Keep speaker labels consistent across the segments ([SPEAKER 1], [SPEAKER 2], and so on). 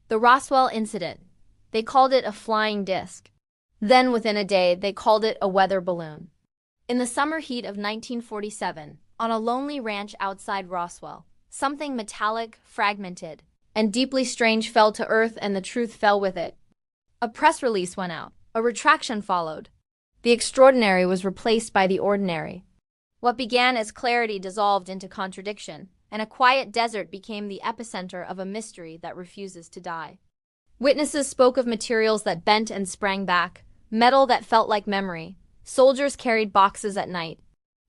[SPEAKER 1] The Roswell Incident. They called it a flying disc. Then, within a day, they called it a weather balloon. In the summer heat of 1947, on a lonely ranch outside Roswell, something metallic, fragmented, and deeply strange fell to earth, and the truth fell with it. A press release went out. A retraction followed. The extraordinary was replaced by the ordinary. What began as clarity dissolved into contradiction, and a quiet desert became the epicenter of a mystery that refuses to die. Witnesses spoke of materials that bent and sprang back, metal that felt like memory. Soldiers carried boxes at night.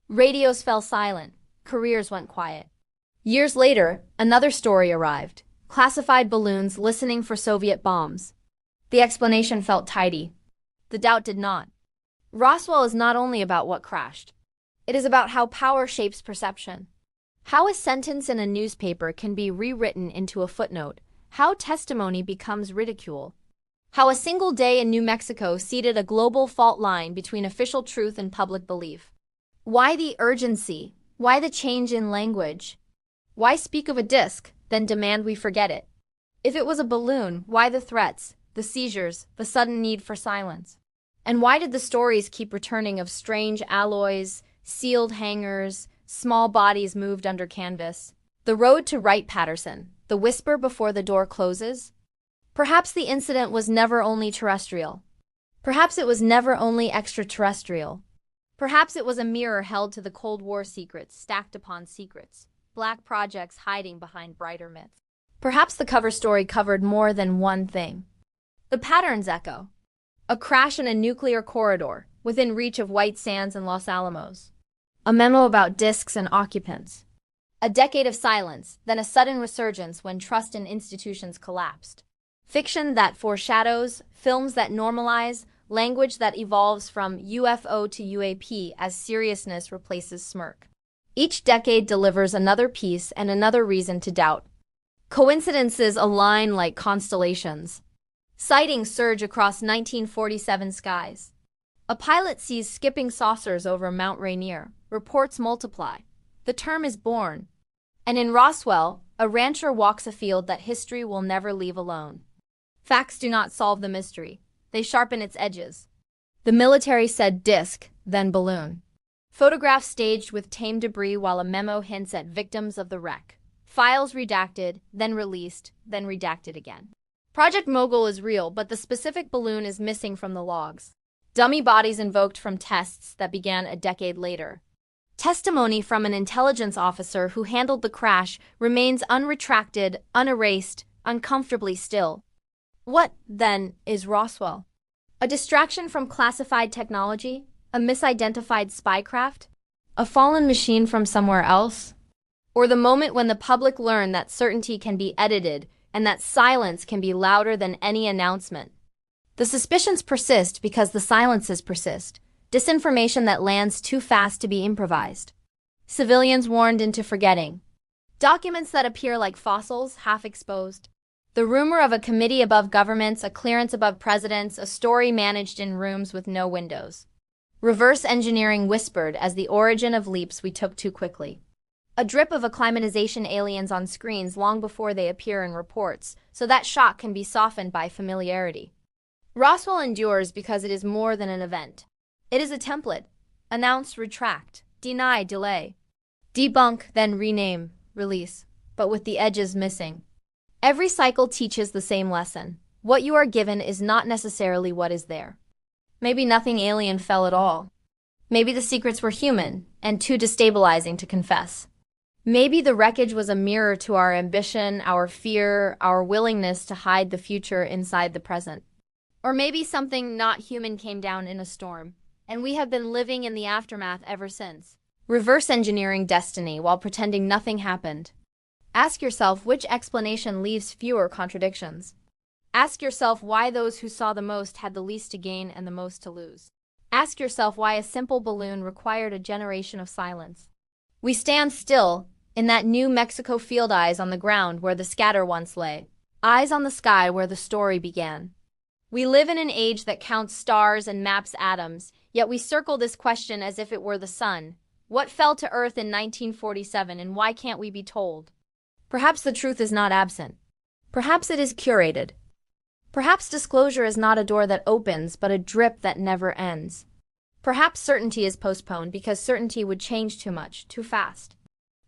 [SPEAKER 1] Radios fell silent. Careers went quiet. Years later, another story arrived. Classified balloons listening for Soviet bombs. The explanation felt tidy. The doubt did not. Roswell is not only about what crashed. It is about how power shapes perception. How a sentence in a newspaper can be rewritten into a footnote. How testimony becomes ridicule. How a single day in New Mexico seeded a global fault line between official truth and public belief. Why the urgency? Why the change in language? Why speak of a disc, then demand we forget it? If it was a balloon, why the threats, the seizures, the sudden need for silence? And why did the stories keep returning of strange alloys, sealed hangars, small bodies moved under canvas? The road to Wright-Patterson, the whisper before the door closes? Perhaps the incident was never only terrestrial. Perhaps it was never only extraterrestrial. Perhaps it was a mirror held to the Cold War secrets stacked upon secrets, black projects hiding behind brighter myths. Perhaps the cover story covered more than one thing. The patterns echo. A crash in a nuclear corridor, within reach of White Sands and Los Alamos. A memo about discs and occupants. A decade of silence, then a sudden resurgence when trust in institutions collapsed. Fiction that foreshadows, films that normalize, language that evolves from UFO to UAP as seriousness replaces smirk. Each decade delivers another piece and another reason to doubt. Coincidences align like constellations. Sightings surge across 1947 skies. A pilot sees skipping saucers over Mount Rainier. Reports multiply. The term is born. And in Roswell, a rancher walks a field that history will never leave alone. Facts do not solve the mystery. They sharpen its edges. The military said disc, then balloon. Photographs staged with tame debris while a memo hints at victims of the wreck. Files redacted, then released, then redacted again. Project Mogul is real, but the specific balloon is missing from the logs. Dummy bodies invoked from tests that began a decade later. Testimony from an intelligence officer who handled the crash remains unretracted, unerased, uncomfortably still. What, then, is Roswell? A distraction from classified technology? A misidentified spycraft? A fallen machine from somewhere else? Or the moment when the public learn that certainty can be edited and that silence can be louder than any announcement? The suspicions persist because the silences persist. Disinformation that lands too fast to be improvised. Civilians warned into forgetting. Documents that appear like fossils, half exposed. The rumor of a committee above governments, a clearance above presidents, a story managed in rooms with no windows. Reverse engineering whispered as the origin of leaps we took too quickly. A drip of acclimatization aliens on screens long before they appear in reports, so that shock can be softened by familiarity. Roswell endures because it is more than an event. It is a template. Announce, retract, deny, delay. Debunk, then rename, release, but with the edges missing. Every cycle teaches the same lesson. What you are given is not necessarily what is there. Maybe nothing alien fell at all. Maybe the secrets were human and too destabilizing to confess. Maybe the wreckage was a mirror to our ambition, our fear, our willingness to hide the future inside the present. Or maybe something not human came down in a storm, and we have been living in the aftermath ever since. Reverse engineering destiny while pretending nothing happened. Ask yourself which explanation leaves fewer contradictions. Ask yourself why those who saw the most had the least to gain and the most to lose. Ask yourself why a simple balloon required a generation of silence. We stand still in that New Mexico field, eyes on the ground where the scatter once lay, eyes on the sky where the story began. We live in an age that counts stars and maps atoms, yet we circle this question as if it were the sun. What fell to Earth in 1947 and why can't we be told? Perhaps the truth is not absent. Perhaps it is curated. Perhaps disclosure is not a door that opens, but a drip that never ends. Perhaps certainty is postponed because certainty would change too much, too fast.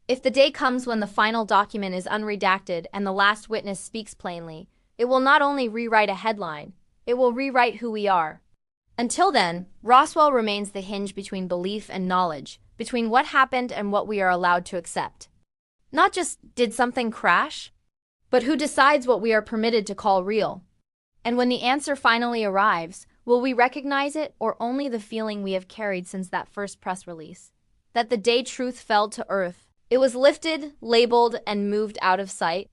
[SPEAKER 1] If the day comes when the final document is unredacted and the last witness speaks plainly, it will not only rewrite a headline, it will rewrite who we are. Until then, Roswell remains the hinge between belief and knowledge, between what happened and what we are allowed to accept. Not just, did something crash? But who decides what we are permitted to call real? And when the answer finally arrives, will we recognize it or only the feeling we have carried since that first press release? That the day truth fell to earth, it was lifted, labeled, and moved out of sight,